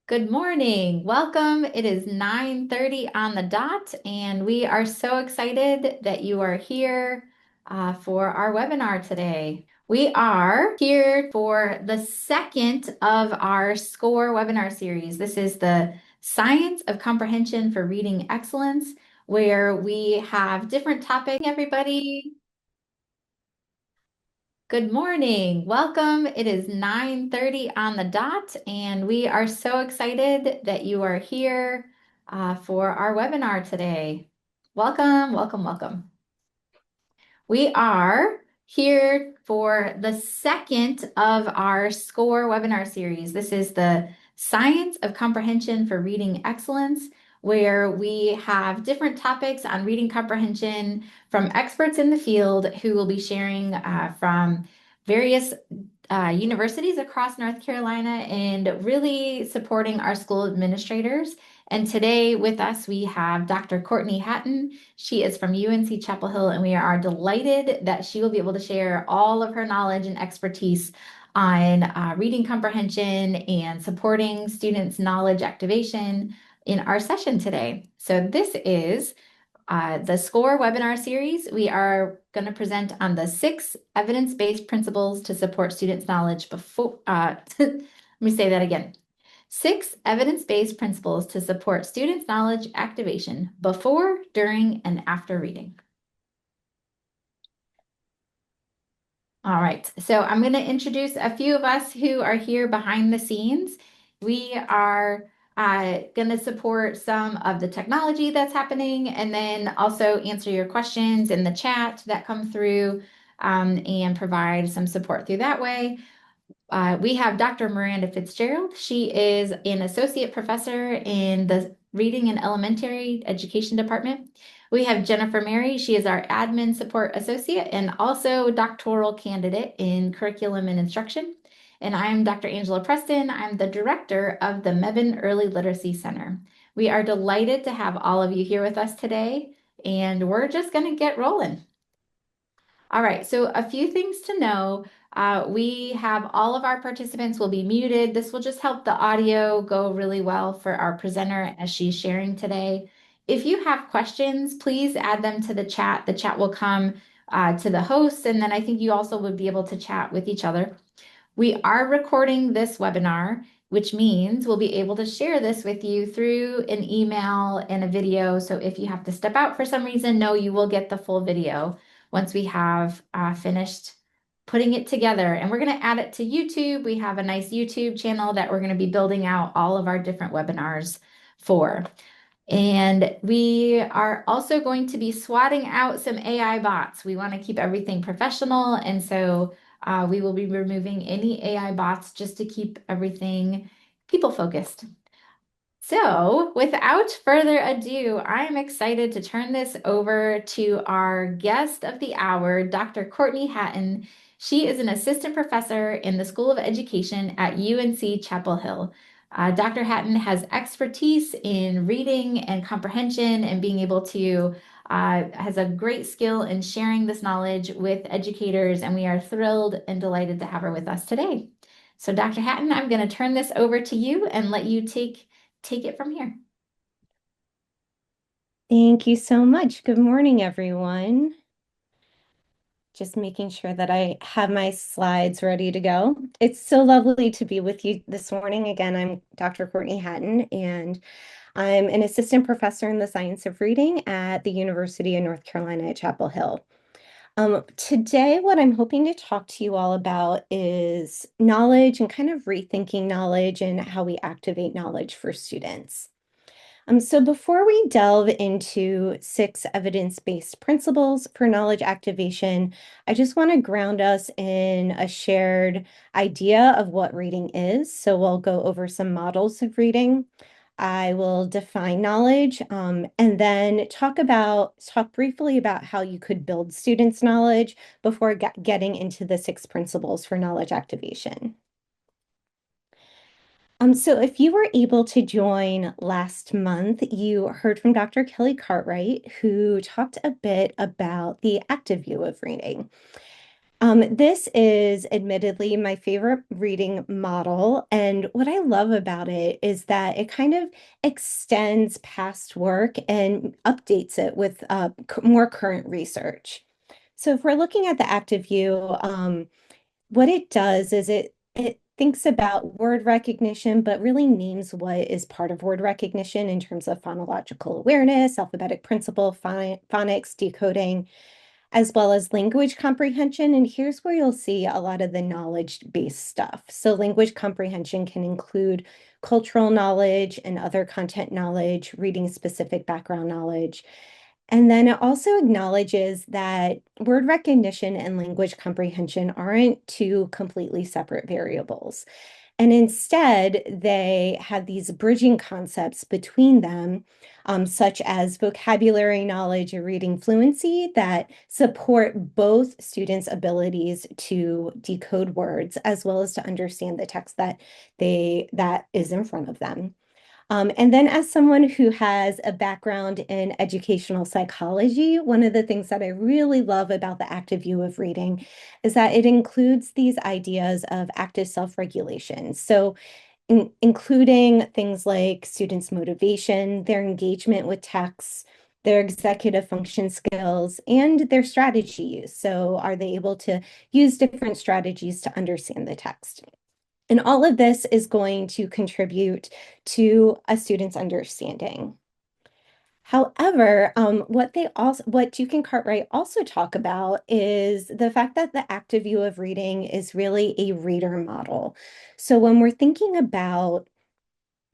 Good morning. Welcome. It is 9:30 on the dot, and we are so excited that you are here for our webinar today. We are here for the second of our SCORE webinar series. This is the Science of Comprehension for Reading Excellence, where we have different topics. Everybody, good morning. Welcome. It is 9:30 on the dot, and we are so excited that you are here for our webinar today. Welcome, welcome, welcome. We are here for the second of our SCORE webinar series. This is the Science of Comprehension for Reading Excellence, where we have different topics on reading comprehension from experts in the field who will be sharing from various universities across North Carolina and really supporting our school administrators. And today with us, we have Dr. Courtney Hattan. She is from UNC Chapel Hill, and we are delighted that she will be able to share all of her knowledge and expertise on reading comprehension and supporting students' knowledge activation in our session today. So this is the SCORE webinar series. We are going to present on the 6 evidence-based principles to support students' knowledge before, let me say that again. 6 evidence-based principles to support students' knowledge activation before, during, and after reading. All right, so I'm going to introduce a few of us who are here behind the scenes. We are going to support some of the technology that's happening and then also answer your questions in the chat that come through and provide some support through that way. We have Dr. Miranda Fitzgerald. She is an associate professor in the Reading and Elementary Education Department. We have Jennifer Mary. She is our admin support associate and also doctoral candidate in curriculum and instruction. And I'm Dr. Angela Preston. I'm the director of the Mebane Early Literacy Center. We are delighted to have all of you here with us today, and we're just going to get rolling. All right, so a few things to know. We have all of our participants will be muted. This will just help the audio go really well for our presenter as she's sharing today. If you have questions, please add them to the chat. The chat will come to the host, and then I think you also would be able to chat with each other. We are recording this webinar, which means we'll be able to share this with you through an email and a video. So if you have to step out for some reason, no, you will get the full video once we have finished putting it together. And we're going to add it to YouTube. We have a nice YouTube channel that we're going to be building out all of our different webinars for. And we are also going to be swatting out some AI bots. We want to keep everything professional. And so we will be removing any AI bots just to keep everything people focused. So without further ado, I'm excited to turn this over to our guest of the hour, Dr. Courtney Hattan. She is an assistant professor in the School of Education at UNC Chapel Hill. Dr. Hattan has expertise in reading and comprehension and being able to, has a great skill in sharing this knowledge with educators, and we are thrilled and delighted to have her with us today. So Dr. Hattan, I'm going to turn this over to you and let you take it from here. Thank you so much. Good morning, everyone. Just making sure that I have my slides ready to go. It's so lovely to be with you this morning. Again, I'm Dr. Courtney Hattan, and I'm an assistant professor in the science of reading at the University of North Carolina at Chapel Hill. Today, what I'm hoping to talk to you all about is knowledge and kind of rethinking knowledge and how we activate knowledge for students. So before we delve into 6 evidence-based principles for knowledge activation, I just want to ground us in a shared idea of what reading is. So we'll go over some models of reading. I will define knowledge, and then talk briefly about how you could build students' knowledge before getting into the 6 principles for knowledge activation. So if you were able to join last month, you heard from Dr. Kelly Cartwright, who talked a bit about the active view of reading. This is admittedly my favorite reading model. And what I love about it is that it kind of extends past work and updates it with more current research. So if we're looking at the active view, what it does is it thinks about word recognition, but really names what is part of word recognition in terms of phonological awareness, alphabetic principle, phonics, decoding, as well as language comprehension. And here's where you'll see a lot of the knowledge-based stuff. So language comprehension can include cultural knowledge and other content knowledge, reading specific background knowledge. And then it also acknowledges that word recognition and language comprehension aren't two completely separate variables. And instead, they have these bridging concepts between them, such as vocabulary knowledge or reading fluency that support both students' abilities to decode words as well as to understand the text that is in front of them. And then as someone who has a background in educational psychology, one of the things that I really love about the active view of reading is that it includes these ideas of active self-regulation. So including things like students' motivation, their engagement with texts, their executive function skills, and their strategy use. So are they able to use different strategies to understand the text? And all of this is going to contribute to a student's understanding. However, what Duke and Cartwright also talk about is the fact that the active view of reading is really a reader model. So when we're thinking about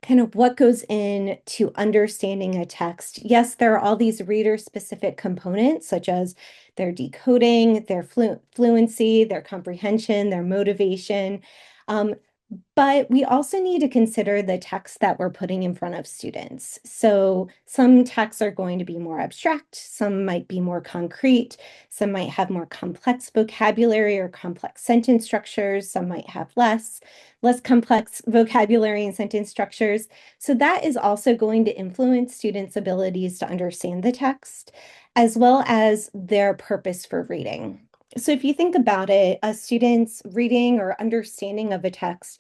kind of what goes into understanding a text, yes, there are all these reader-specific components, such as their decoding, their fluency, their comprehension, their motivation. Um, but we also need to consider the text that we're putting in front of students. So some texts are going to be more abstract, some might be more concrete, some might have more complex vocabulary or complex sentence structures, some might have less complex vocabulary and sentence structures. So that is also going to influence students' abilities to understand the text, as well as their purpose for reading. So if you think about it, a student's reading or understanding of a text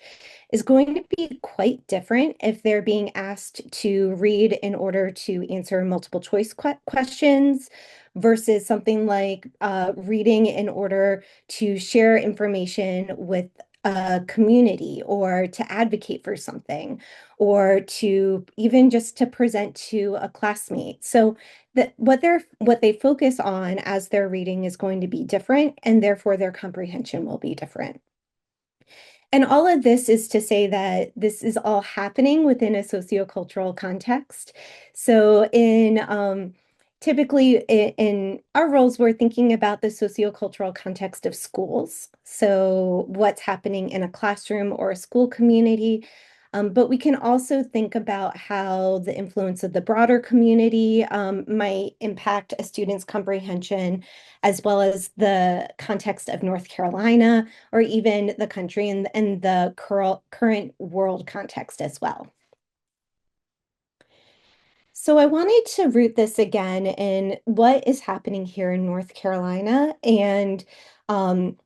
is going to be quite different if they're being asked to read in order to answer multiple choice questions versus something like reading in order to share information with a community or to advocate for something or to even just to present to a classmate. So that what they focus on as they're reading is going to be different, and therefore their comprehension will be different. And all of this is to say that this is all happening within a sociocultural context. So typically in our roles, we're thinking about the sociocultural context of schools. So what's happening in a classroom or a school community. But we can also think about how the influence of the broader community might impact a student's comprehension, as well as the context of North Carolina, or even the country and the current world context as well. So I wanted to root this again in what is happening here in North Carolina um,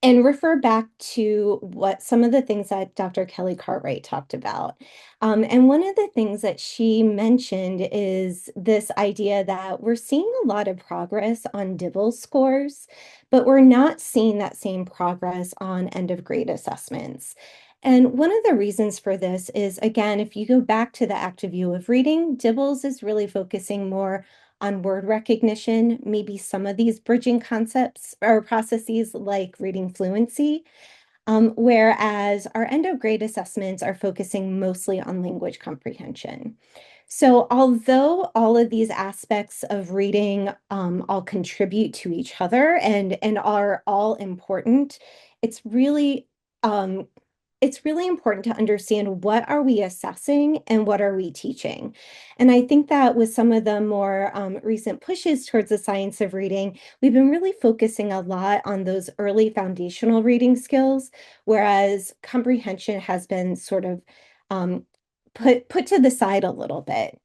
and refer back to what some of the things that Dr. Kelly Cartwright talked about. And one of the things that she mentioned is this idea that we're seeing a lot of progress on DIBELS scores, but we're not seeing that same progress on end of grade assessments. And one of the reasons for this is, again, if you go back to the active view of reading, DIBELS is really focusing more on word recognition, maybe some of these bridging concepts or processes like reading fluency, whereas our end of grade assessments are focusing mostly on language comprehension. So although all of these aspects of reading all contribute to each other and are all important, it's really um, it's really important to understand what are we assessing and what are we teaching. And I think that with some of the more recent pushes towards the science of reading, we've been really focusing a lot on those early foundational reading skills, whereas comprehension has been sort of put to the side a little bit.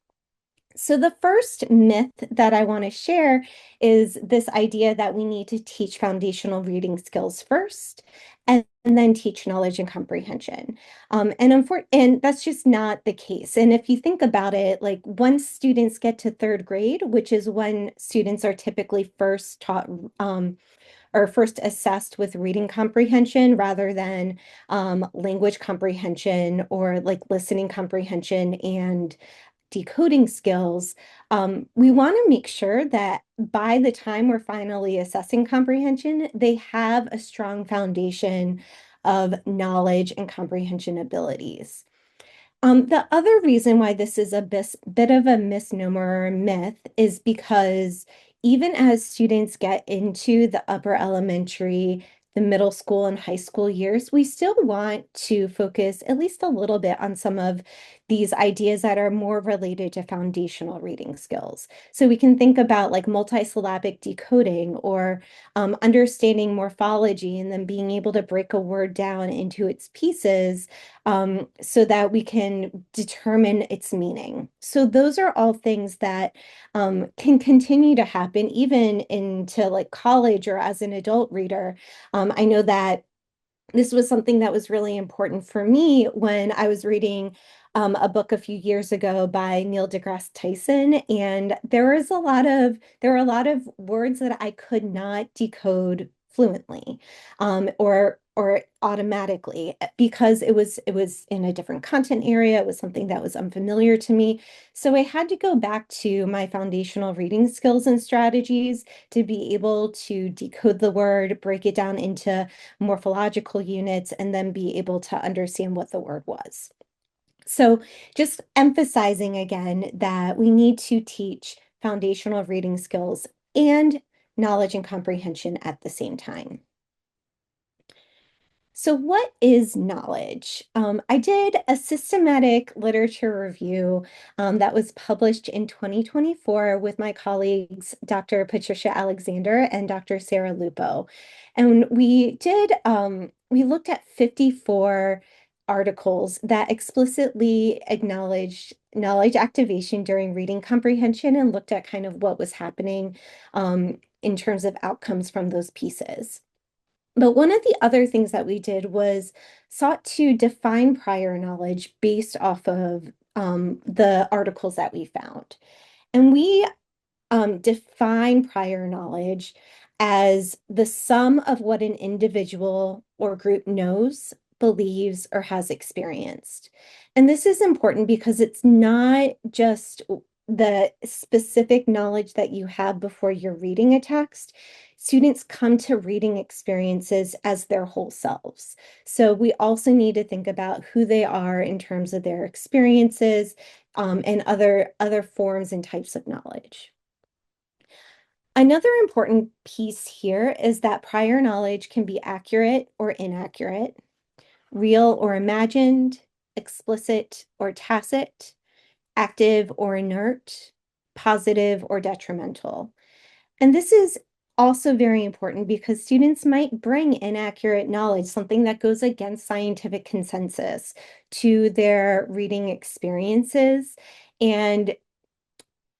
So the first myth that I want to share is this idea that we need to teach foundational reading skills first and then teach knowledge and comprehension. And that's just not the case. And if you think about it, like once students get to third grade, which is when students are typically first taught or first assessed with reading comprehension rather than language comprehension or like listening comprehension and decoding skills, we want to make sure that by the time we're finally assessing comprehension, they have a strong foundation of knowledge and comprehension abilities. The other reason why this is a bit of a misnomer or a myth is because even as students get into the upper elementary, the middle school and high school years, we still want to focus at least a little bit on some of these ideas that are more related to foundational reading skills. So we can think about like multisyllabic decoding or understanding morphology and then being able to break a word down into its pieces so that we can determine its meaning. So those are all things that can continue to happen even into like college or as an adult reader. I know that this was something that was really important for me when I was reading a book a few years ago by Neil deGrasse Tyson, and there were a lot of words that I could not decode fluently, or automatically because it was in a different content area. It was something that was unfamiliar to me, so I had to go back to my foundational reading skills and strategies to be able to decode the word, break it down into morphological units, and then be able to understand what the word was. So just emphasizing again that we need to teach foundational reading skills and knowledge and comprehension at the same time. So what is knowledge? I did a systematic literature review that was published in 2024 with my colleagues, Dr. Patricia Alexander and Dr. Sarah Lupo. And we looked at 54 articles that explicitly acknowledged knowledge activation during reading comprehension and looked at kind of what was happening in terms of outcomes from those pieces. But one of the other things that we did was sought to define prior knowledge based off of the articles that we found. And we define prior knowledge as the sum of what an individual or group knows, believes, or has experienced. And this is important because it's not just the specific knowledge that you have before you're reading a text. Students come to reading experiences as their whole selves. So we also need to think about who they are in terms of their experiences and other forms and types of knowledge. Another important piece here is that prior knowledge can be accurate or inaccurate, real or imagined, explicit or tacit, active or inert, positive or detrimental. And this is also very important because students might bring inaccurate knowledge, something that goes against scientific consensus, to their reading experiences. And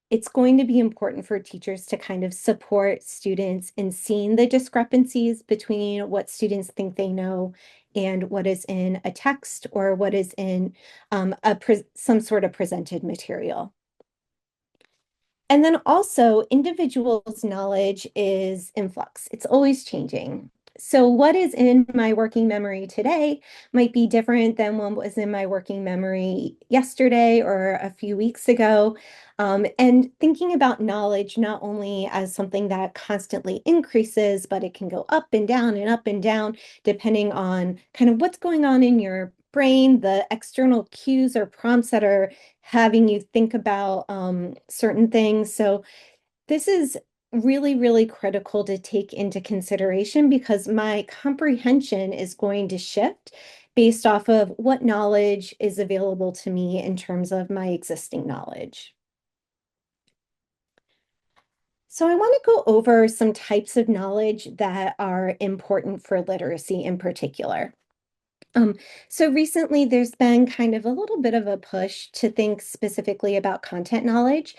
it's going to be important for teachers to kind of support students in seeing the discrepancies between what students think they know and what is in a text or what is in some sort of presented material. And then also, individuals' knowledge is in flux. It's always changing. So what is in my working memory today might be different than what was in my working memory yesterday or a few weeks ago. And thinking about knowledge not only as something that constantly increases, but it can go up and down, depending on kind of what's going on in your brain, the external cues or prompts that are having you think about certain things. So this is really, really critical to take into consideration because my comprehension is going to shift based off of what knowledge is available to me in terms of my existing knowledge. So I want to go over some types of knowledge that are important for literacy in particular. Um, so recently there's been kind of a little bit of a push to think specifically about content knowledge.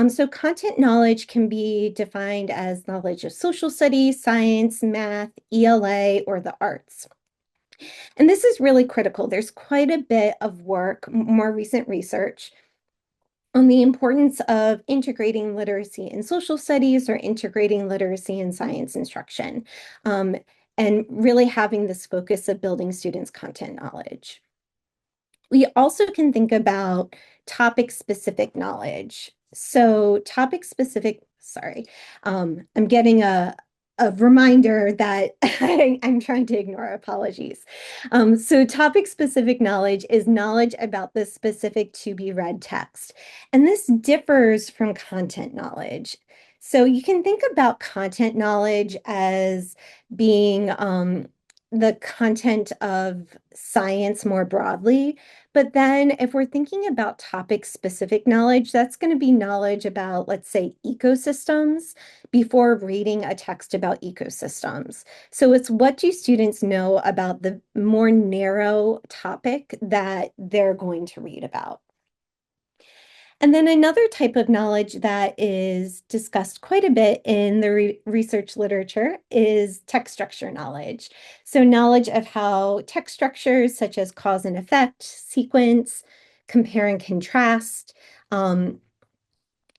So content knowledge can be defined as knowledge of social studies, science, math, ELA, or the arts. And this is really critical. There's quite a bit of work, more recent research on the importance of integrating literacy in social studies or integrating literacy in science instruction, um, and really having this focus of building students' content knowledge. We also can think about topic-specific knowledge. So topic-specific, sorry, I'm getting a reminder that I'm trying to ignore. Apologies. So topic-specific knowledge is knowledge about the specific to-be-read text. And this differs from content knowledge. So you can think about content knowledge as being the content of science more broadly. But then if we're thinking about topic specific knowledge, that's going to be knowledge about, let's say, ecosystems before reading a text about ecosystems. So it's what do students know about the more narrow topic that they're going to read about. And then another type of knowledge that is discussed quite a bit in the research literature is text structure knowledge. So knowledge of how text structures such as cause and effect, sequence, compare and contrast, and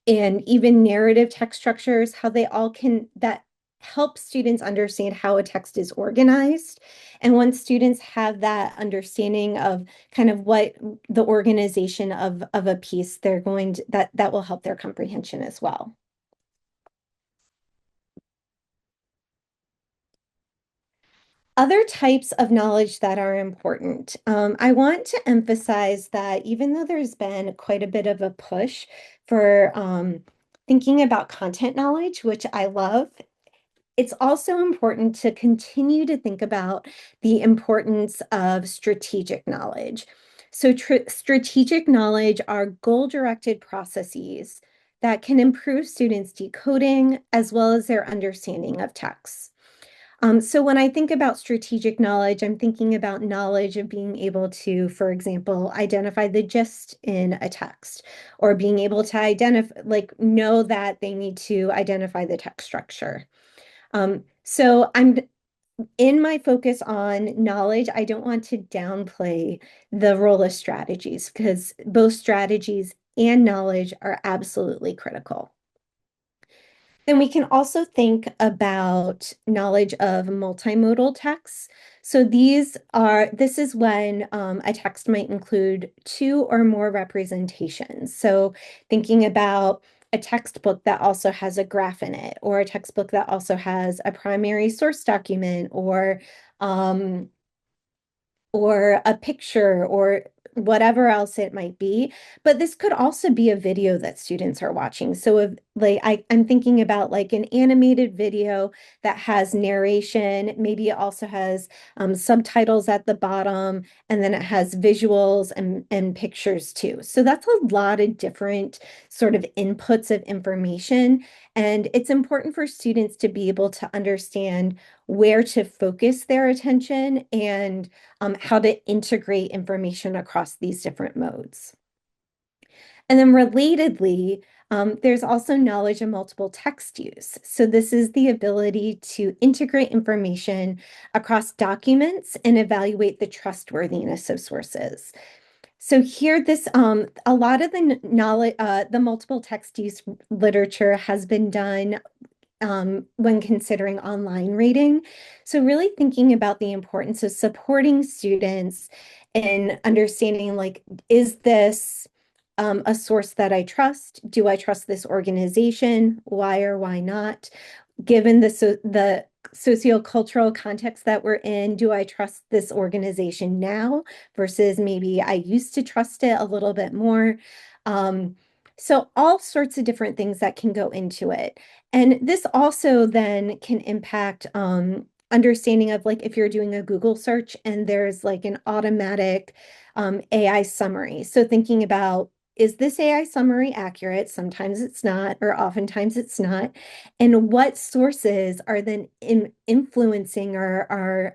even narrative text structures, how they all can, that help students understand how a text is organized. And once students have that understanding of kind of what the organization of a piece, they're going to, that will help their comprehension as well. Other types of knowledge that are important. I want to emphasize that even though there's been quite a bit of a push for thinking about content knowledge, which I love, it's also important to continue to think about the importance of strategic knowledge. So strategic knowledge are goal-directed processes that can improve students' decoding as well as their understanding of text. So when I think about strategic knowledge, I'm thinking about knowledge of being able to, for example, identify the gist in a text, or being able to identify, like, know that they need to identify the text structure. So I'm in my focus on knowledge. I don't want to downplay the role of strategies because both strategies and knowledge are absolutely critical. Then we can also think about knowledge of multimodal texts. So this is when a text might include two or more representations. So thinking about a textbook that also has a graph in it, or a textbook that also has a primary source document, um, or a picture or whatever else it might be. But this could also be a video that students are watching. So if like I'm thinking about like an animated video that has narration, maybe it also has subtitles at the bottom, and then it has visuals and pictures too. So that's a lot of different sort of inputs of information. And it's important for students to be able to understand where to focus their attention and how to integrate information across these different modes. And then relatedly, there's also knowledge of multiple text use. So this is the ability to integrate information across documents and evaluate the trustworthiness of sources. So here, a lot of the knowledge, the multiple text use literature has been done when considering online reading. So really thinking about the importance of supporting students in understanding, like, is this a source that I trust? Do I trust this organization? Why or why not? Given the sociocultural context that we're in, do I trust this organization now versus maybe I used to trust it a little bit more? So all sorts of different things that can go into it. And this also then can impact understanding of, like, if you're doing a Google search and there's like an automatic AI summary. So thinking about, is this AI summary accurate? Sometimes it's not, or oftentimes it's not. And what sources are then influencing or are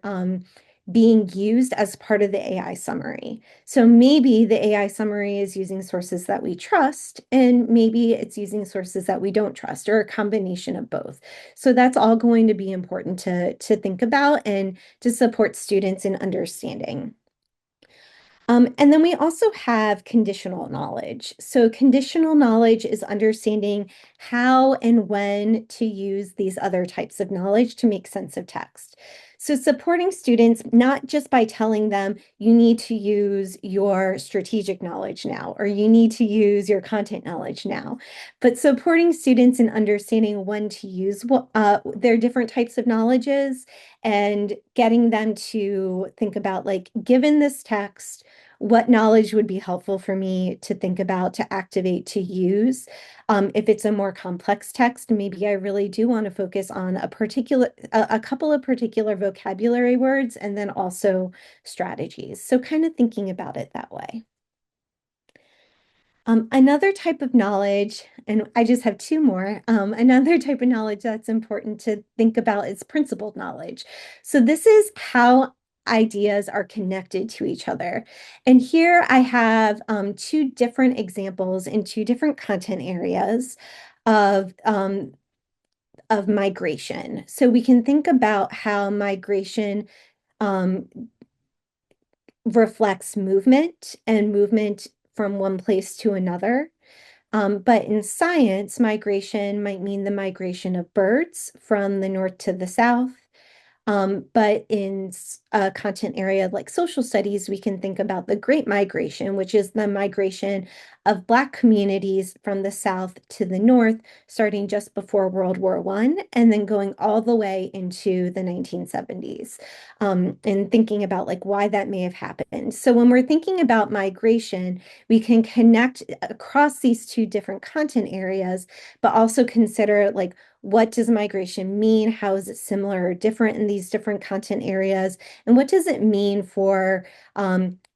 being used as part of the AI summary. So maybe the AI summary is using sources that we trust, and maybe it's using sources that we don't trust, or a combination of both. So that's all going to be important to think about and to support students in understanding. And then we also have conditional knowledge. So conditional knowledge is understanding how and when to use these other types of knowledge to make sense of text. So supporting students, not just by telling them you need to use your strategic knowledge now, or you need to use your content knowledge now, but supporting students in understanding when to use their different types of knowledges, and getting them to think about, like, given this text, what knowledge would be helpful for me to think about, to activate, to use. If it's a more complex text, maybe I really do want to focus on a couple of particular vocabulary words, and then also strategies. So kind of thinking about it that way. Another type of knowledge, and I just have two more, another type of knowledge that's important to think about is principled knowledge. So this is how ideas are connected to each other. And here I have two different examples in two different content areas of, of migration. So we can think about how migration um, reflects movement, and movement from one place to another. But in science, migration might mean the migration of birds from the north to the south. But in a content area like social studies, we can think about the Great Migration, which is the migration of Black communities from the South to the North, starting just before World War I, and then going all the way into the 1970s, and thinking about like why that may have happened. So when we're thinking about migration, we can connect across these two different content areas, but also consider like, what does migration mean? How is it similar or different in these different content areas? And what does it mean for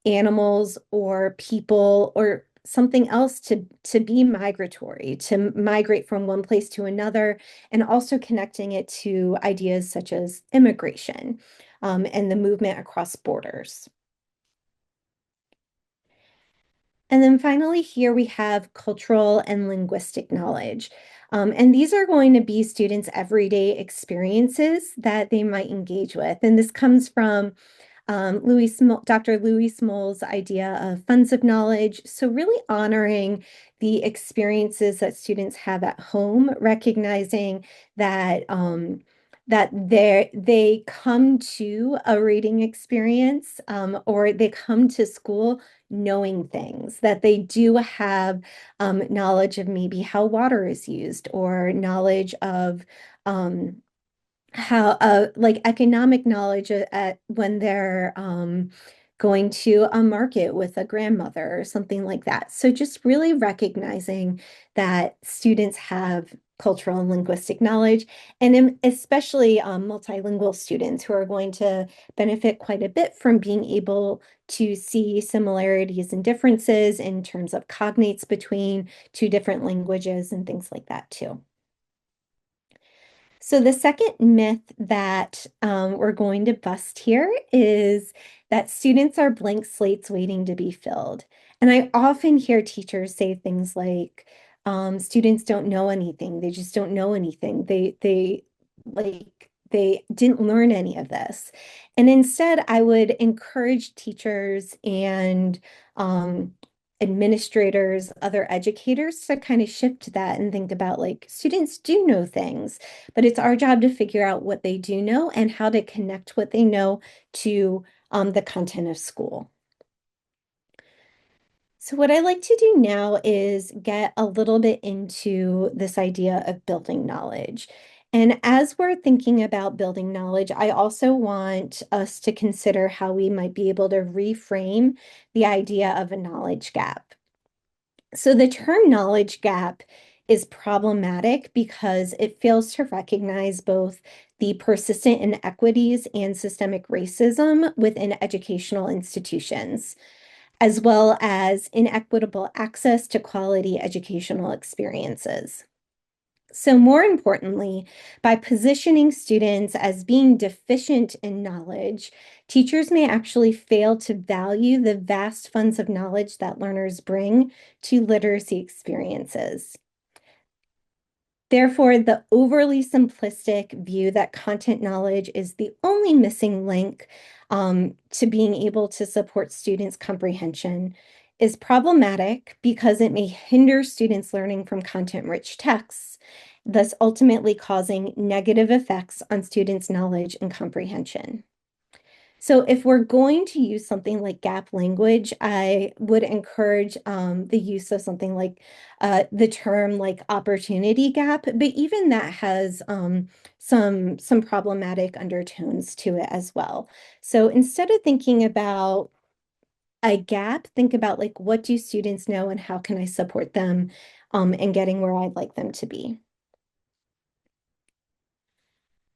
animals or people or something else to be migratory, to migrate from one place to another, and also connecting it to ideas such as immigration and the movement across borders. And then finally, here we have cultural and linguistic knowledge. And these are going to be students' everyday experiences that they might engage with. And this comes from Dr. Louis Smol's idea of funds of knowledge. So really honoring the experiences that students have at home, recognizing that they come to a reading experience, or they come to school knowing things, that they do have knowledge of maybe how water is used, or knowledge of how like economic knowledge at when they're going to a market with a grandmother or something like that. So just really recognizing that students have cultural and linguistic knowledge, and especially multilingual students who are going to benefit quite a bit from being able to see similarities and differences in terms of cognates between two different languages and things like that too. So the second myth that we're going to bust here is that students are blank slates waiting to be filled. And I often hear teachers say things like, students don't know anything. They just don't know anything. They didn't learn any of this. And instead, I would encourage teachers and administrators, other educators to kind of shift that and think about, like, students do know things, but it's our job to figure out what they do know and how to connect what they know to the content of school. So what I like to do now is get a little bit into this idea of building knowledge. And as we're thinking about building knowledge, I also want us to consider how we might be able to reframe the idea of a knowledge gap. So the term knowledge gap is problematic because it fails to recognize both the persistent inequities and systemic racism within educational institutions, as well as inequitable access to quality educational experiences. So, more importantly, by positioning students as being deficient in knowledge, teachers may actually fail to value the vast funds of knowledge that learners bring to literacy experiences. Therefore, the overly simplistic view that content knowledge is the only missing link to being able to support students' comprehension is problematic because it may hinder students' learning from content-rich texts, thus ultimately causing negative effects on students' knowledge and comprehension. So if we're going to use something like gap language, I would encourage the use of something like the term like opportunity gap, but even that has some problematic undertones to it as well. So instead of thinking about a gap, think about like what do students know and how can I support them in getting where I'd like them to be.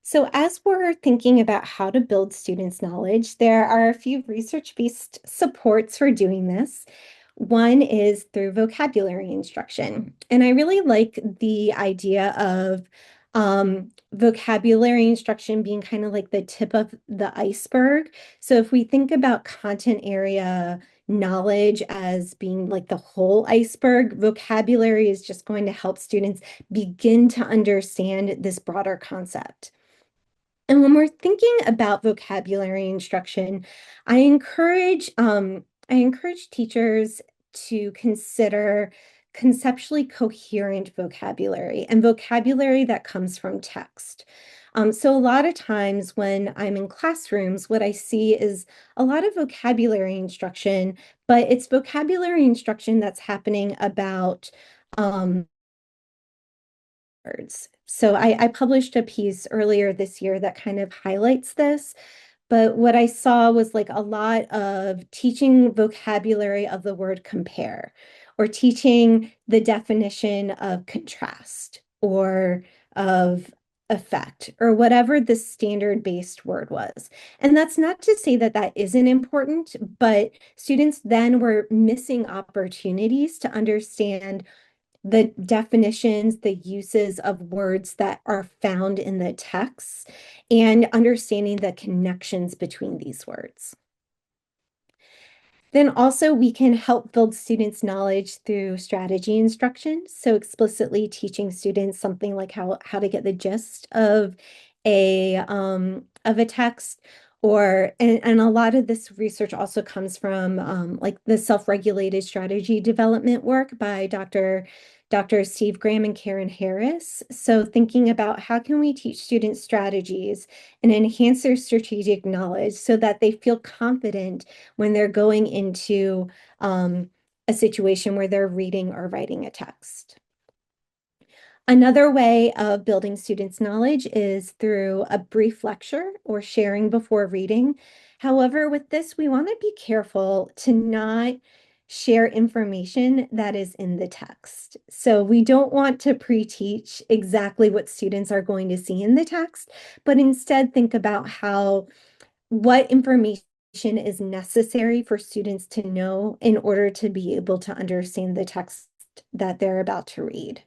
So as we're thinking about how to build students' knowledge, there are a few research-based supports for doing this. One is through vocabulary instruction. And I really like the idea of vocabulary instruction being kind of like the tip of the iceberg. So if we think about content area knowledge as being like the whole iceberg, vocabulary is just going to help students begin to understand this broader concept. And when we're thinking about vocabulary instruction, I encourage teachers to consider conceptually coherent vocabulary and vocabulary that comes from text. So a lot of times when I'm in classrooms, what I see is a lot of vocabulary instruction, but it's vocabulary instruction that's happening about words. So I published a piece earlier this year that kind of highlights this. But what I saw was like a lot of teaching vocabulary of the word compare, or teaching the definition of contrast or of effect, or whatever the standard-based word was. And that's not to say that that isn't important, but students then were missing opportunities to understand the definitions, the uses of words that are found in the text, and understanding the connections between these words. Then also we can help build students' knowledge through strategy instruction. So explicitly teaching students something like how to get the gist of a text, or and a lot of this research also comes from like the self-regulated strategy development work by Dr. Steve Graham and Karen Harris. So thinking about how can we teach students strategies and enhance their strategic knowledge so that they feel confident when they're going into a situation where they're reading or writing a text. Another way of building students' knowledge is through a brief lecture or sharing before reading. However, with this, we want to be careful to not share information that is in the text. So we don't want to pre-teach exactly what students are going to see in the text, but instead think about what information is necessary for students to know in order to be able to understand the text that they're about to read.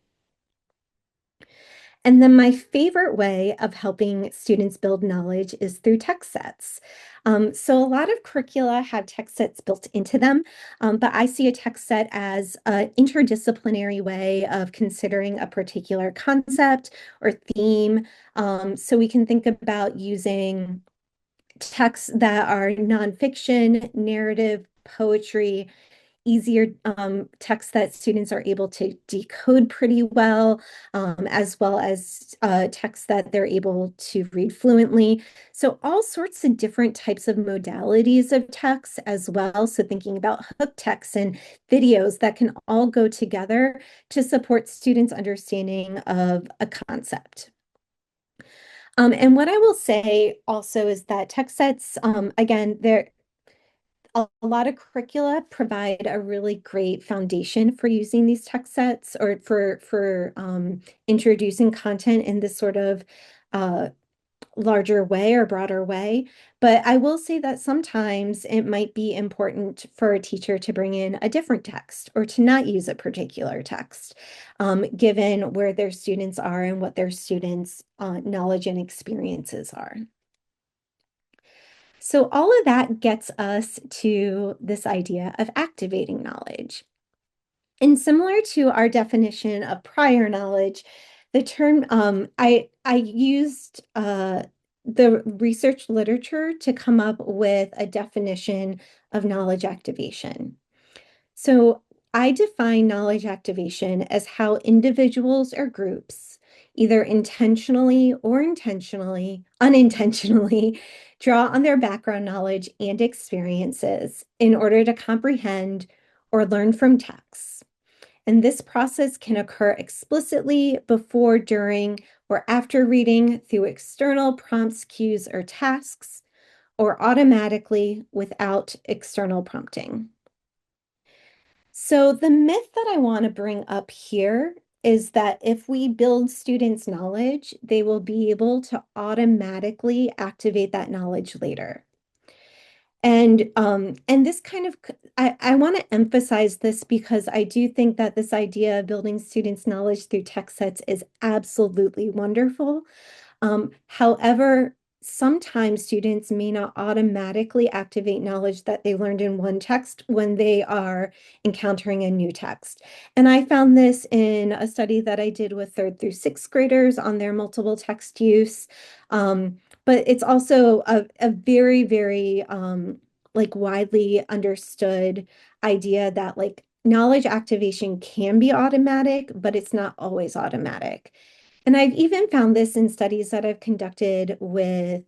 And then my favorite way of helping students build knowledge is through text sets. So a lot of curricula have text sets built into them, but I see a text set as an interdisciplinary way of considering a particular concept or theme. So we can think about using texts that are nonfiction, narrative, poetry, easier texts that students are able to decode pretty as well as texts that they're able to read fluently. So all sorts of different types of modalities of text as well. So thinking about hook texts and videos that can all go together to support students' understanding of a concept. And what I will say also is that text sets, again, they're a lot of curricula provide a really great foundation for using these text sets or for introducing content in this sort of larger way or broader way. But I will say that sometimes it might be important for a teacher to bring in a different text or to not use a particular text, given where their students are and what their students' knowledge and experiences are. So all of that gets us to this idea of activating knowledge. And similar to our definition of prior knowledge, the term I used the research literature to come up with a definition of knowledge activation. So I define knowledge activation as how individuals or groups, either intentionally or unintentionally, draw on their background knowledge and experiences in order to comprehend or learn from texts. And this process can occur explicitly before, during, or after reading through external prompts, cues, or tasks, or automatically without external prompting. So the myth that I want to bring up here is that if we build students' knowledge, they will be able to automatically activate that knowledge later. And this kind of, I want to emphasize this because I do think that this idea of building students' knowledge through text sets is absolutely wonderful. However, sometimes students may not automatically activate knowledge that they learned in one text when they are encountering a new text. And I found this in a study that I did with third through sixth graders on their multiple text use. But it's also a very, very like widely understood idea that like knowledge activation can be automatic, but it's not always automatic. And I've even found this in studies that I've conducted with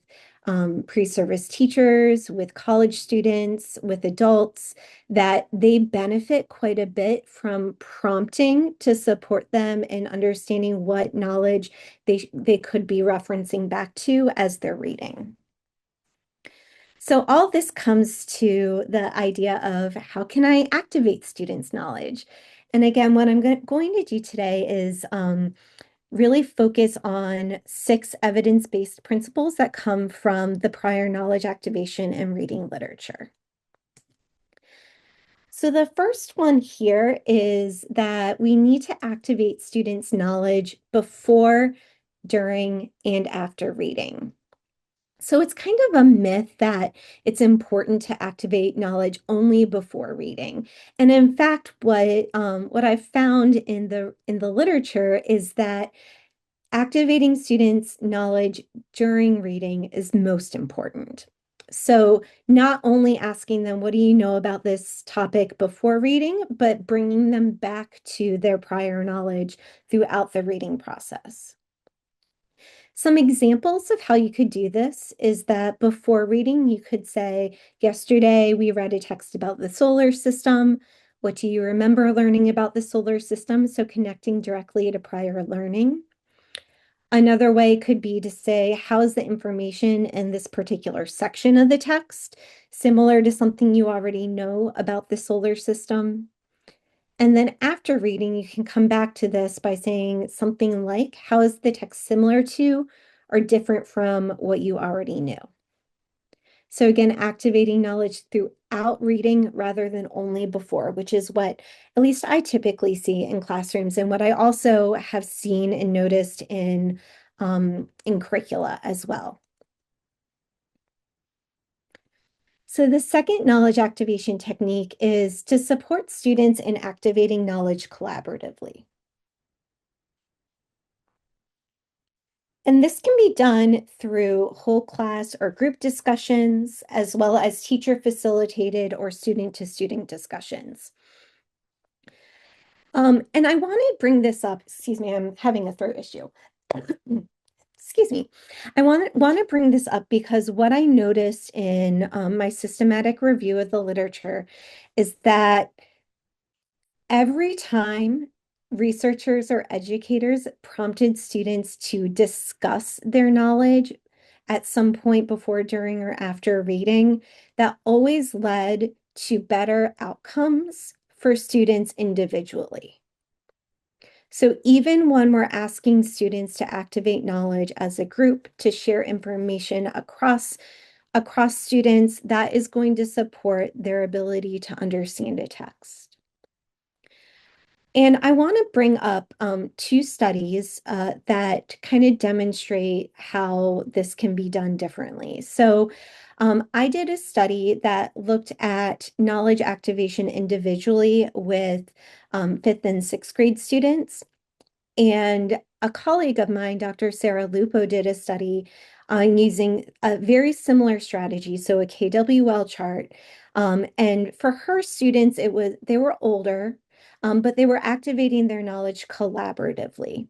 pre-service teachers, with college students, with adults, that they benefit quite a bit from prompting to support them in understanding what knowledge they could be referencing back to as they're reading. So all this comes to the idea of how can I activate students' knowledge? And again, what I'm going to do today is really focus on 6 evidence-based principles that come from the prior knowledge activation and reading literature. So the first one here is that we need to activate students' knowledge before, during, and after reading. So it's kind of a myth that it's important to activate knowledge only before reading. And in fact, what I've found in the literature is that activating students' knowledge during reading is most important. So not only asking them, what do you know about this topic before reading, but bringing them back to their prior knowledge throughout the reading process. Some examples of how you could do this is that before reading, you could say, yesterday we read a text about the solar system. What do you remember learning about the solar system? So connecting directly to prior learning. Another way could be to say, how is the information in this particular section of the text similar to something you already know about the solar system? And then after reading, you can come back to this by saying something like, how is the text similar to or different from what you already knew? So again, activating knowledge throughout reading rather than only before, which is what at least I typically see in classrooms and what I also have seen and noticed in curricula as well. So the second knowledge activation technique is to support students in activating knowledge collaboratively. And this can be done through whole class or group discussions, as well as teacher facilitated or student to student discussions. And I want to bring this up, excuse me, I'm having a throat issue. Excuse me. I want to bring this up because what I noticed in my systematic review of the literature is that every time researchers or educators prompted students to discuss their knowledge at some point before, during, or after reading, that always led to better outcomes for students individually. So even when we're asking students to activate knowledge as a group, to share information across students, that is going to support their ability to understand a text. And I want to bring up two studies that kind of demonstrate how this can be done differently. So I did a study that looked at knowledge activation individually with fifth and sixth grade students. And a colleague of mine, Dr. Sarah Lupo, did a study on using a very similar strategy, so a KWL chart. And for her students, they were older, but they were activating their knowledge collaboratively.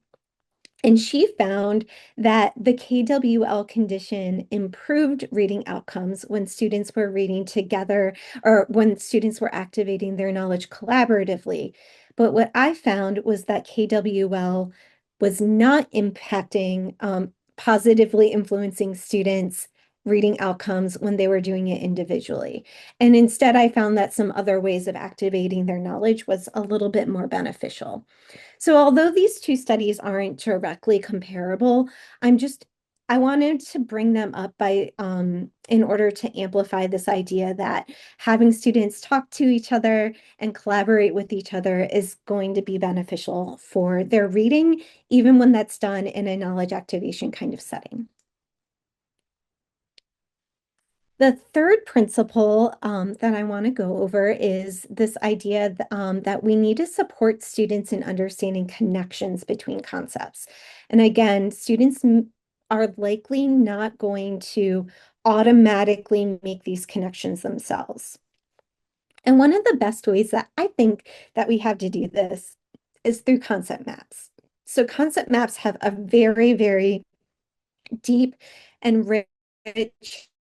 And she found that the KWL condition improved reading outcomes when students were reading together or when students were activating their knowledge collaboratively. But what I found was that KWL was not impacting, positively influencing students' reading outcomes when they were doing it individually. And instead, I found that some other ways of activating their knowledge was a little bit more beneficial. So although these two studies aren't directly comparable, I wanted to bring them up in order to amplify this idea that having students talk to each other and collaborate with each other is going to be beneficial for their reading, even when that's done in a knowledge activation kind of setting. The third principle that I want to go over is this idea that we need to support students in understanding connections between concepts. And again, students are likely not going to automatically make these connections themselves. And one of the best ways that I think that we have to do this is through concept maps. So concept maps have a very, very deep and rich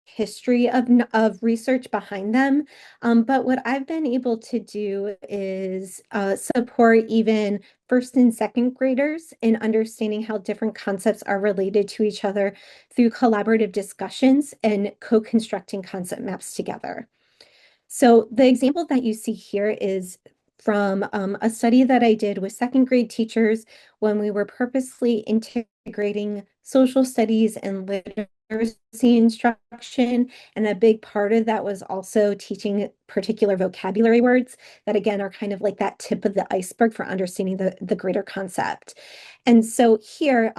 history of research behind them. But what I've been able to do is support even first and second graders in understanding how different concepts are related to each other through collaborative discussions and co-constructing concept maps together. So the example that you see here is from a study that I did with second grade teachers when we were purposely integrating social studies and literacy instruction. And a big part of that was also teaching particular vocabulary words that, again, are kind of like that tip of the iceberg for understanding the greater concept. And so here,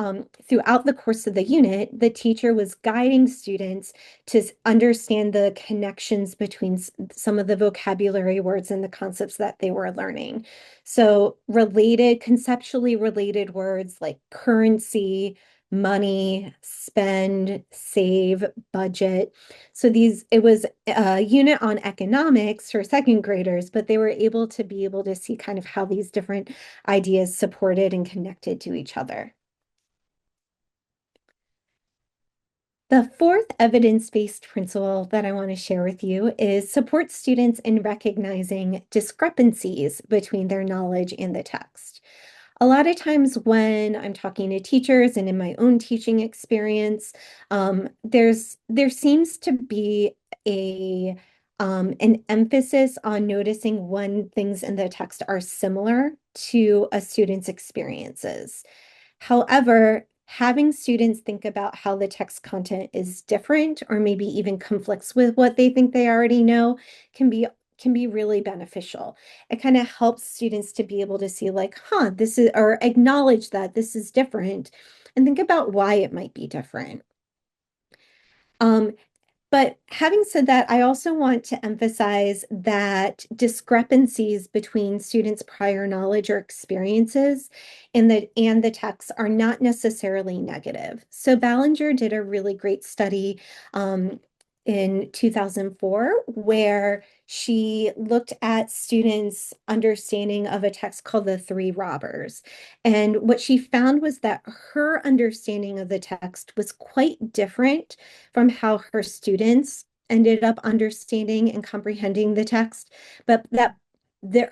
throughout the course of the unit, the teacher was guiding students to understand the connections between some of the vocabulary words and the concepts that they were learning. So conceptually related words like currency, money, spend, save, budget. So it was a unit on economics for second graders, but they were able to see kind of how these different ideas supported and connected to each other. The fourth evidence-based principle that I want to share with you is support students in recognizing discrepancies between their knowledge and the text. A lot of times when I'm talking to teachers and in my own teaching experience, there seems to be an emphasis on noticing when things in the text are similar to a student's experiences. However, having students think about how the text content is different or maybe even conflicts with what they think they already know can be really beneficial. It kind of helps students to be able to see like, this is, or acknowledge that this is different and think about why it might be different. Um, but having said that, I also want to emphasize that discrepancies between students' prior knowledge or experiences and the text are not necessarily negative. So Ballinger did a really great study in 2004 where she looked at students' understanding of a text called The Three Robbers. And what she found was that her understanding of the text was quite different from how her students ended up understanding and comprehending the text, but that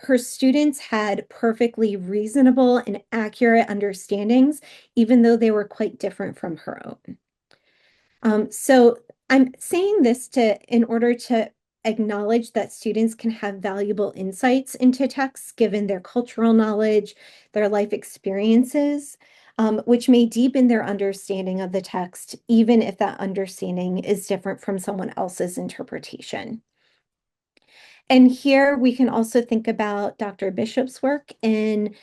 her students had perfectly reasonable and accurate understandings, even though they were quite different from her own. So I'm saying this in order to acknowledge that students can have valuable insights into texts given their cultural knowledge, their life experiences, which may deepen their understanding of the text, even if that understanding is different from someone else's interpretation. And here we can also think about Dr. Bishop's work in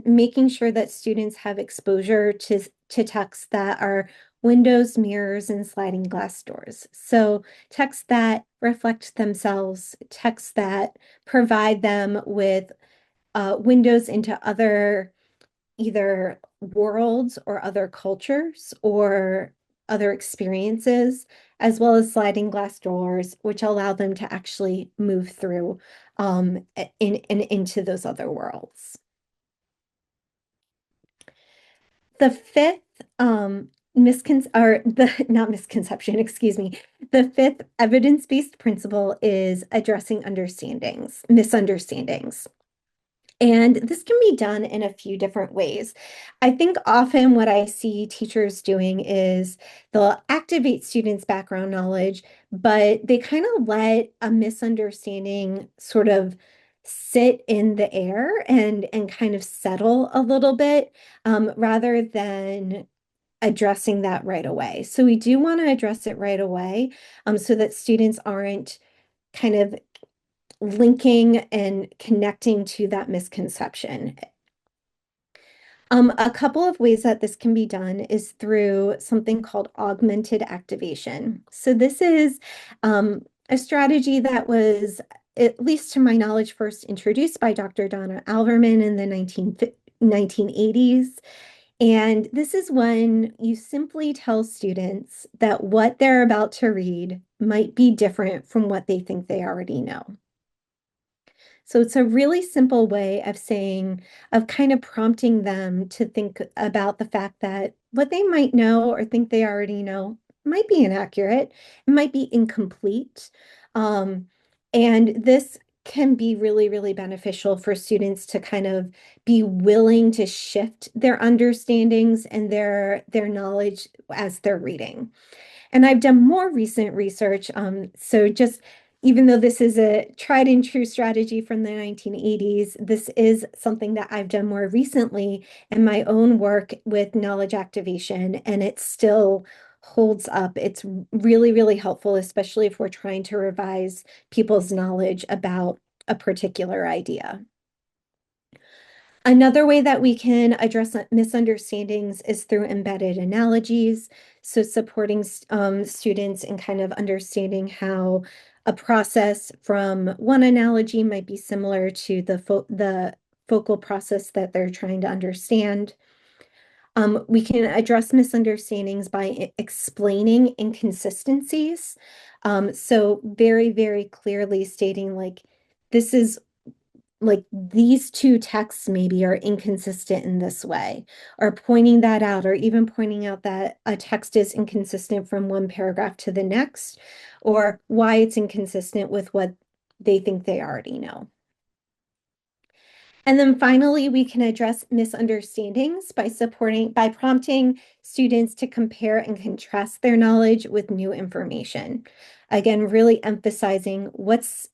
making sure that students have exposure to texts that are windows, mirrors, and sliding glass doors. So texts that reflect themselves, texts that provide them with windows into other either worlds or other cultures or other experiences, as well as sliding glass doors, which allow them to actually move through into those other worlds. The fifth not misconception, excuse me. The fifth evidence-based principle is addressing misunderstandings. And this can be done in a few different ways. I think often what I see teachers doing is they'll activate students' background knowledge, but they kind of let a misunderstanding sort of sit in the air and kind of settle a little bit, rather than addressing that right away. So we do want to address it right away, so that students aren't kind of linking and connecting to that misconception. A couple of ways that this can be done is through something called augmented activation. So this is a strategy that was, at least to my knowledge, first introduced by Dr. Donna Alverman in the 1980s. And this is when you simply tell students that what they're about to read might be different from what they think they already know. So it's a really simple way of saying, of kind of prompting them to think about the fact that what they might know or think they already know might be inaccurate, it might be incomplete. Um, and this can be really, really beneficial for students to kind of be willing to shift their understandings and their knowledge as they're reading. And I've done more recent research. So just even though this is a tried and true strategy from the 1980s, this is something that I've done more recently in my own work with knowledge activation, and it still holds up. It's really, really helpful, especially if we're trying to revise people's knowledge about a particular idea. Another way that we can address misunderstandings is through embedded analogies. So supporting students in kind of understanding how a process from one analogy might be similar to the focal process that they're trying to understand. We can address misunderstandings by explaining inconsistencies. So very, very clearly stating like, this is like these two texts maybe are inconsistent in this way, or pointing that out, or even pointing out that a text is inconsistent from one paragraph to the next, or why it's inconsistent with what they think they already know. And then finally, we can address misunderstandings by prompting students to compare and contrast their knowledge with new information. Again, really emphasizing what's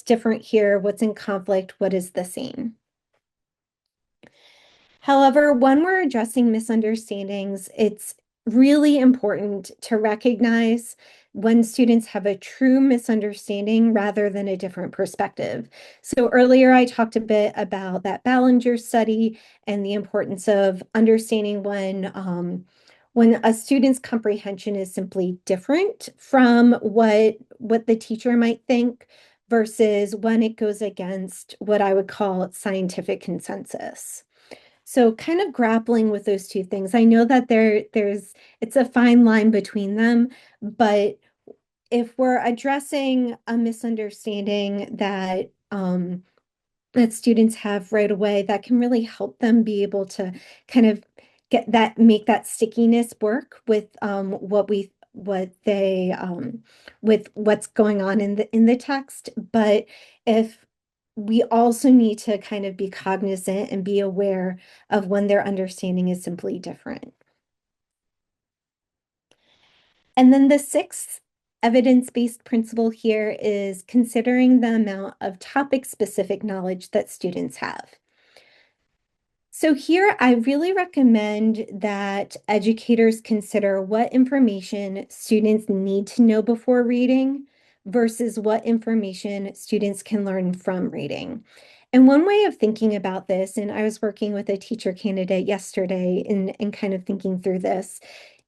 different here, what's in conflict, what is the same. However, when we're addressing misunderstandings, it's really important to recognize when students have a true misunderstanding rather than a different perspective. So earlier I talked a bit about that Ballinger study and the importance of understanding when a student's comprehension is simply different from what the teacher might think versus when it goes against what I would call scientific consensus. So kind of grappling with those two things. I know that it's a fine line between them, but if we're addressing a misunderstanding that students have right away, that can really help them be able to kind of make that stickiness work with with what's going on in the text. But if we also need to kind of be cognizant and be aware of when their understanding is simply different. And then the sixth evidence-based principle here is considering the amount of topic-specific knowledge that students have. So here, I really recommend that educators consider what information students need to know before reading versus what information students can learn from reading. And one way of thinking about this, and I was working with a teacher candidate yesterday and kind of thinking through this,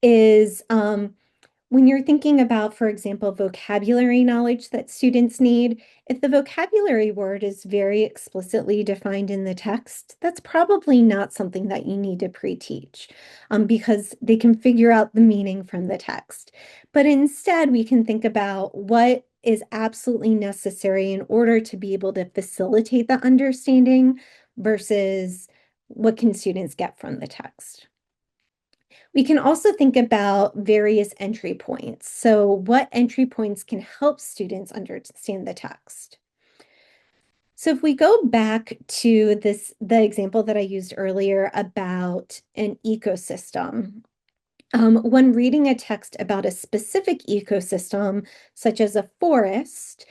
is when you're thinking about, for example, vocabulary knowledge that students need, if the vocabulary word is very explicitly defined in the text, that's probably not something that you need to pre-teach because they can figure out the meaning from the text. But instead, we can think about what is absolutely necessary in order to be able to facilitate the understanding versus what can students get from the text. We can also think about various entry points. So what entry points can help students understand the text? So if we go back to the example that I used earlier about an ecosystem, when reading a text about a specific ecosystem, such as a forest,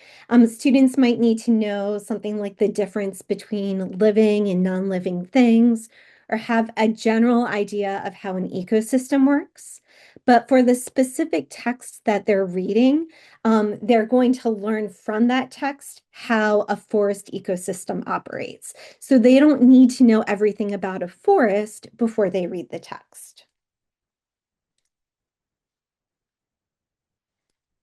students might need to know something like the difference between living and non-living things, or have a general idea of how an ecosystem works. But for the specific text that they're reading, they're going to learn from that text how a forest ecosystem operates. So they don't need to know everything about a forest before they read the text.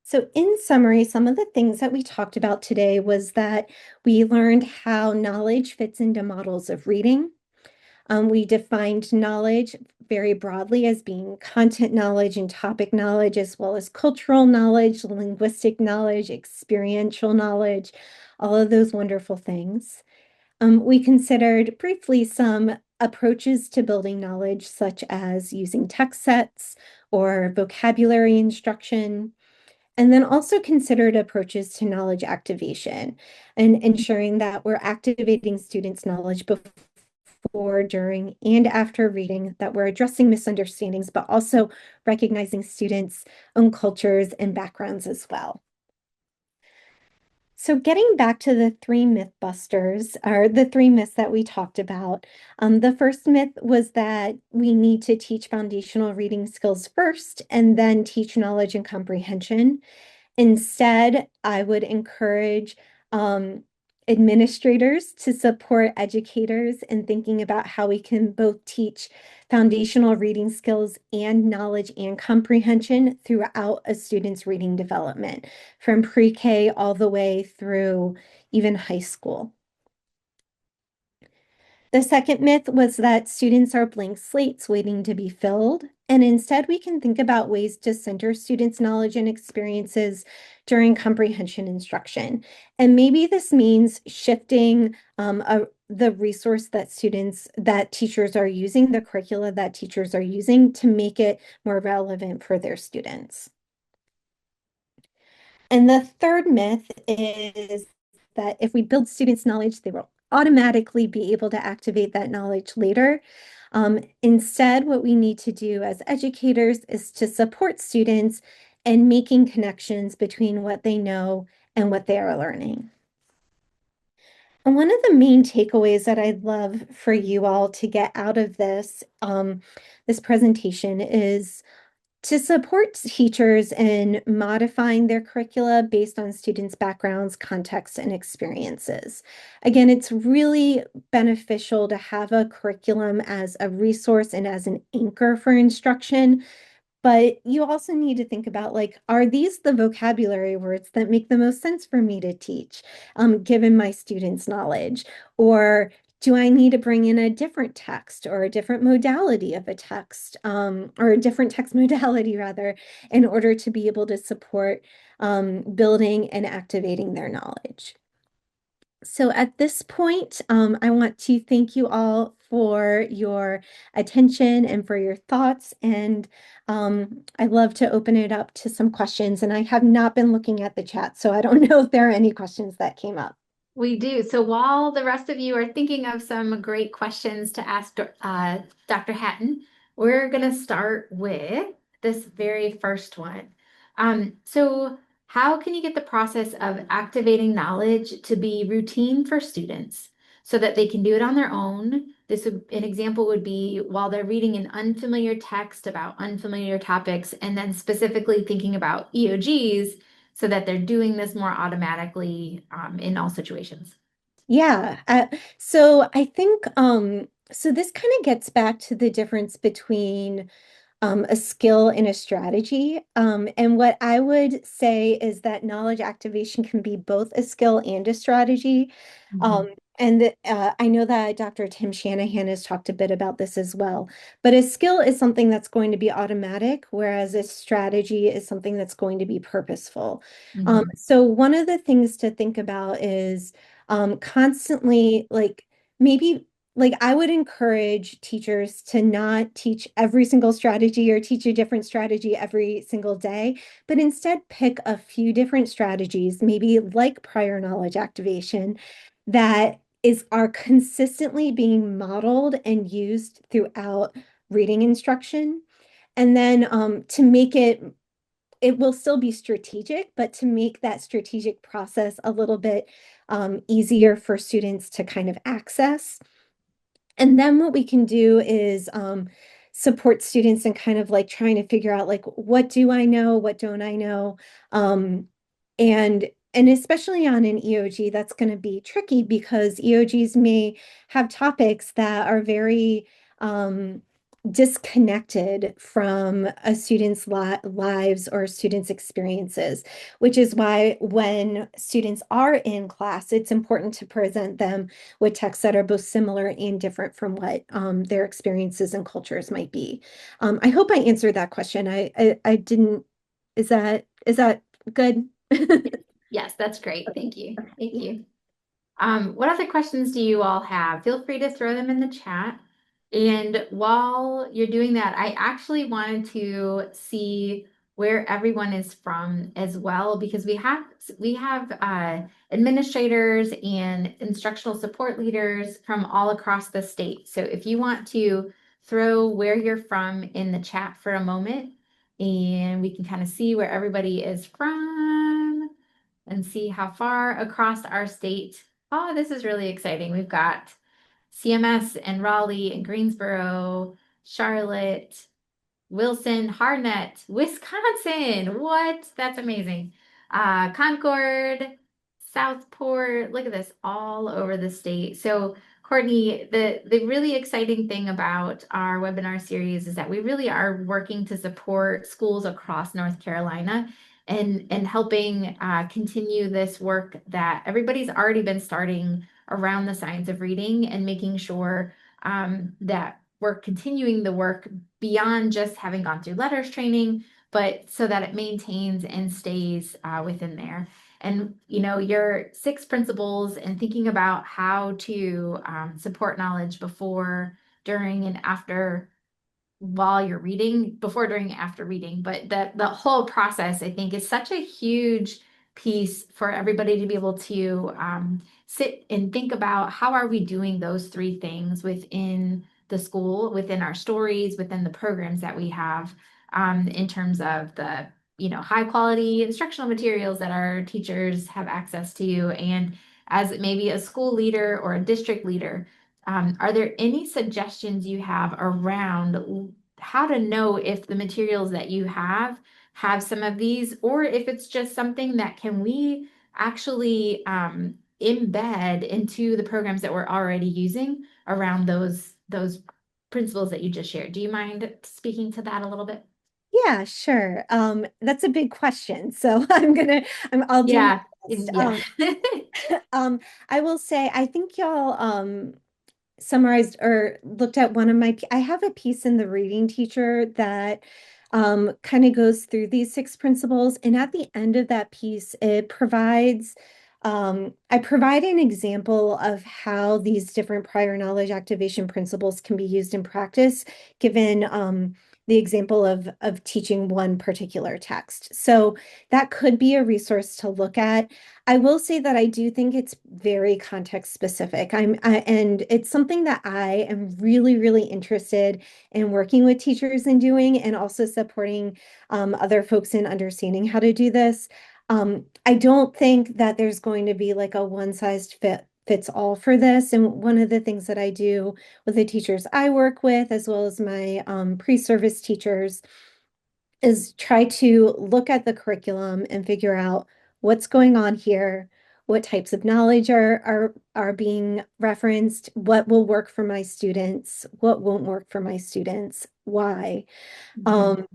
So in summary, some of the things that we talked about today was that we learned how knowledge fits into models of reading. We defined knowledge very broadly as being content knowledge and topic knowledge, as well as cultural knowledge, linguistic knowledge, experiential knowledge, all of those wonderful things. We considered briefly some approaches to building knowledge, such as using text sets or vocabulary instruction, and then also considered approaches to knowledge activation and ensuring that we're activating students' knowledge before, during, and after reading, that we're addressing misunderstandings, but also recognizing students' own cultures and backgrounds as well. So getting back to the three myth busters, or the three myths that we talked about, the first myth was that we need to teach foundational reading skills first and then teach knowledge and comprehension. Instead, I would encourage administrators to support educators in thinking about how we can both teach foundational reading skills and knowledge and comprehension throughout a student's reading development, from pre-K all the way through even high school. The second myth was that students are blank slates waiting to be filled, and instead we can think about ways to center students' knowledge and experiences during comprehension instruction. And maybe this means shifting the resource that teachers are using, the curricula that teachers are using to make it more relevant for their students. And the third myth is that if we build students' knowledge, they will automatically be able to activate that knowledge later. Instead, what we need to do as educators is to support students in making connections between what they know and what they are learning. And one of the main takeaways that I'd love for you all to get out of this presentation is to support teachers in modifying their curricula based on students' backgrounds, contexts, and experiences. Again, it's really beneficial to have a curriculum as a resource and as an anchor for instruction. But you also need to think about, like, are these the vocabulary words that make the most sense for me to teach, given my students' knowledge? Or do I need to bring in a different text or a different modality of a text, or a different text modality rather, in order to be able to support building and activating their knowledge? So at this point, I want to thank you all for your attention and for your thoughts. And I'd love to open it up to some questions. And I have not been looking at the chat, so I don't know if there are any questions that came up. We do. So while the rest of you are thinking of some great questions to ask Dr. Hatton, we're going to start with this very first one. So how can you get the process of activating knowledge to be routine for students so that they can do it on their own? An example would be while they're reading an unfamiliar text about unfamiliar topics, and then specifically thinking about EOGs so that they're doing this more automatically in all situations. Yeah. So I think so this kind of gets back to the difference between a skill and a strategy. And what I would say is that knowledge activation can be both a skill and a strategy. Mhm. Um, and I know that Dr. Tim Shanahan has talked a bit about this as well. But a skill is something that's going to be automatic, whereas a strategy is something that's going to be purposeful. Mhm. So one of the things to think about is constantly maybe like I would encourage teachers to not teach every single strategy or teach a different strategy every single day, but instead pick a few different strategies, maybe like prior knowledge activation, that are consistently being modeled and used throughout reading instruction. And then to make it will still be strategic, but to make that strategic process a little bit easier for students to kind of access. And then what we can do is support students in kind of like trying to figure out like, what do I know? What don't I know? Um, and especially on an EOG, that's going to be tricky because EOGs may have topics that are very disconnected from a student's lives or students' experiences, which is why when students are in class, it's important to present them with texts that are both similar and different from what their experiences and cultures might be. I hope I answered that question. I didn't. Is that good? Yes, that's great. Thank you. Thank Yeah. you. What other questions do you all have? Feel free to throw them in the chat. And while you're doing that, I actually wanted to see where everyone is from as well, because we have administrators and instructional support leaders from all across the state. So if you want to throw where you're from in the chat for a moment, and we can kind of see where everybody is from and see how far across our state. Oh, this is really exciting. We've got CMS and Raleigh and Greensboro, Charlotte, Wilson, Harnett, Wisconsin. What? That's amazing. Concord, Southport. Look at this, all over the state. So, Courtney, the really exciting thing about our webinar series is that we really are working to support schools across North Carolina and helping continue this work that everybody's already been starting around the science of reading and making sure that we're continuing the work beyond just having gone through letters training, but so that it maintains and stays within there. And your six principles and thinking about how to support knowledge before, during, and after while you're reading, before, during, after reading. But the whole process, I think, is such a huge piece for everybody to be able to sit and think about how are we doing those three things within the school, within our stories, within the programs that we have, in terms of the high quality instructional materials that our teachers have access to, and as maybe a school leader or a district leader, are there any suggestions you have around how to know if the materials that you have some of these, or if it's just something that can we actually embed into the programs that we're already using around those principles that you just shared? Do you mind speaking to that a little bit? Yeah, sure. That's a big question. So I'll do my Yeah, best. yeah. Um, I will say, I think y'all summarized or looked at one of I have a piece in the reading teacher that kind of goes through these six principles. And at the end of that piece, I provide an example of how these different prior knowledge activation principles can be used in practice, given the example of teaching one particular text. So that could be a resource to look at. I will say that I do think it's very context specific. And it's something that I am really, really interested in working with teachers and doing, and also supporting other folks in understanding how to do this. I don't think that there's going to be like a one size fits all for this. And one of the things that I do with the teachers I work with, as well as my pre-service teachers, is try to look at the curriculum and figure out what's going on here, what types of knowledge are being referenced, what will work for my students, what won't work for my students, why. Mhm. Um,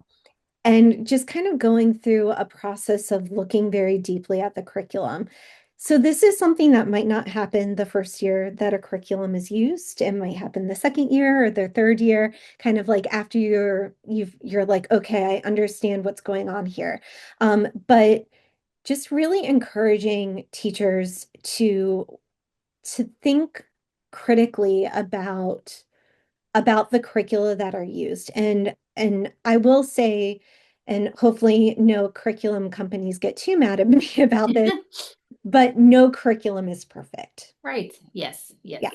and just kind of going through a process of looking very deeply at the curriculum. So this is something that might not happen the first year that a curriculum is used. It might happen the second year or the third year, kind of like after you're like, okay, I understand what's going on here. But just really encouraging teachers to think critically about the curricula that are used. And I will say, and hopefully no curriculum companies get too mad at me about this, but no curriculum is perfect. Right. Yes. Yes. Yeah.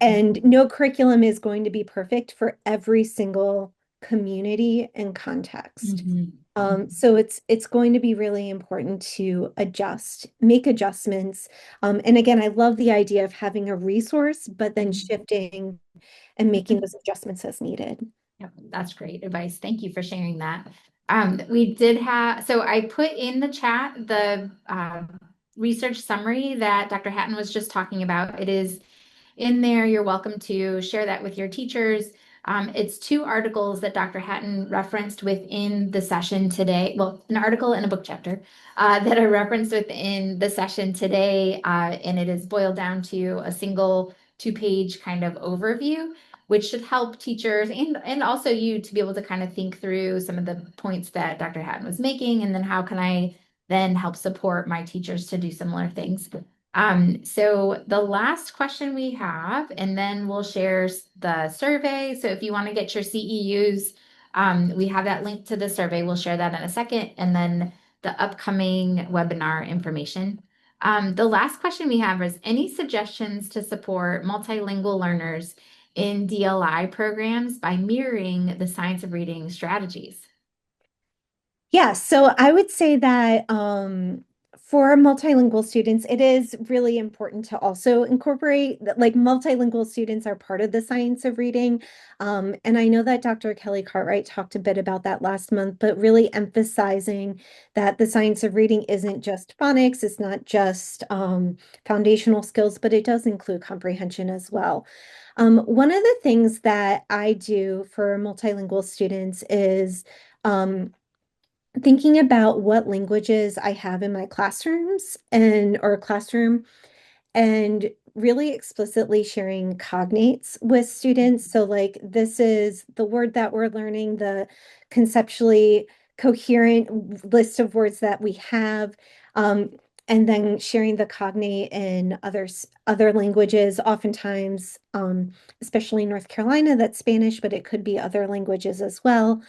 And no curriculum is going to be perfect for every single community and context. Mhm. So it's going to be really important to adjust, make adjustments. And again, I love the idea of having a resource, but then shifting and making those adjustments as needed. Yep, that's great advice. Thank you for sharing that. We did have, so I put in the chat the research summary that Dr. Hatton was just talking about. It is in there. You're welcome to share that with your teachers. It's two articles that Dr. Hatton referenced within the session today. Well, an article and a book chapter that are referenced within the session today. And it is boiled down to a single 2-page kind of overview, which should help teachers and also you to be able to kind of think through some of the points that Dr. Hatton was making. And then how can I then help support my teachers to do similar things? So the last question we have, and then we'll share the survey. So if you want to get your CEUs, we have that link to the survey. We'll share that in a second, and then the upcoming webinar information. The last question we have is any suggestions to support multilingual learners in DLI programs by mirroring the science of reading strategies? Yeah, so I would say that for multilingual students, it is really important to also incorporate that, like multilingual students are part of the science of reading. And I know that Dr. Kelly Cartwright talked a bit about that last month, but really emphasizing that the science of reading isn't just phonics, it's not just foundational skills, but it does include comprehension as well. One of the things that I do for multilingual students is thinking about what languages I have in my classrooms and or classroom and really explicitly sharing cognates with students. So like this is the word that we're learning, the conceptually coherent list of words that we have, and then sharing the cognate in other languages, oftentimes, especially in North Carolina, that's Spanish, but it could be other languages as well.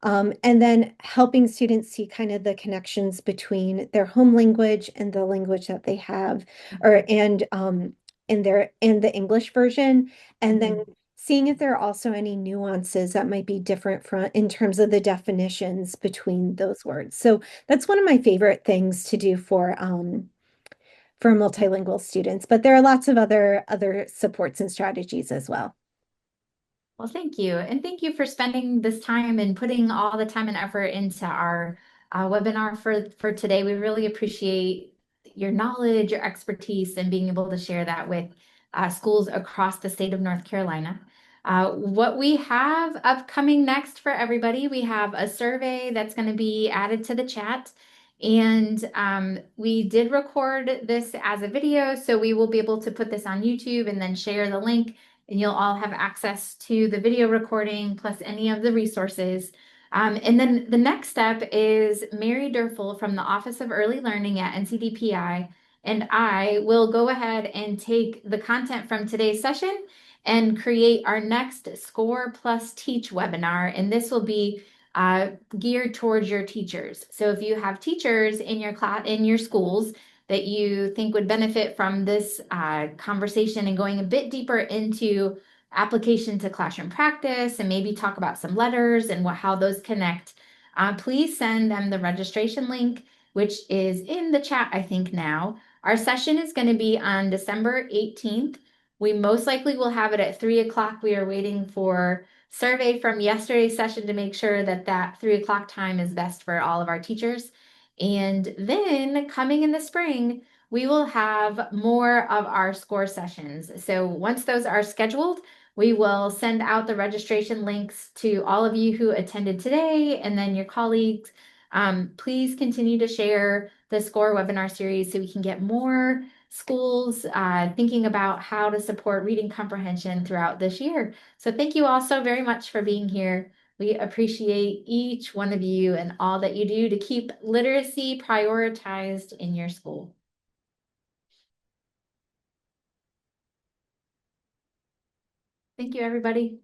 And then helping students see kind of the connections between their home language and the language that they have, or in the English version, and then Mhm. seeing if there are also any nuances that might be different from in terms of the definitions between those words. So that's one of my favorite things to do for multilingual students, but there are lots of other supports and strategies as well. Well, thank you. And thank you for spending this time and putting all the time and effort into our webinar for today. We really appreciate your knowledge, your expertise, and being able to share that with schools across the state of North Carolina. What we have upcoming next for everybody, we have a survey that's going to be added to the chat. And we did record this as a video, so we will be able to put this on YouTube and then share the link and you'll all have access to the video recording plus any of the resources. And then the next step is Mary Durfel from the Office of Early Learning at NCDPI, and I will go ahead and take the content from today's session and create our next Score Plus Teach webinar. And this will be geared towards your teachers. So if you have teachers in your class, in your schools, that you think would benefit from this conversation and going a bit deeper into application to classroom practice and maybe talk about some letters and how those connect, please send them the registration link. which is in the chat, I think now. Our session is going to be on December 18th. We most likely will have it at 3 o'clock. We are waiting for survey from yesterday's session to make sure that that 3 o'clock time is best for all of our teachers. And then coming in the spring, we will have more of our score sessions. So once those are scheduled, we will send out the registration links to all of you who attended today and then your colleagues. Please continue to share the SCORE webinar series so we can get more schools thinking about how to support reading comprehension throughout this year. So thank you all so very much for being here. We appreciate each one of you and all that you do to keep literacy prioritized in your school. Thank you, everybody.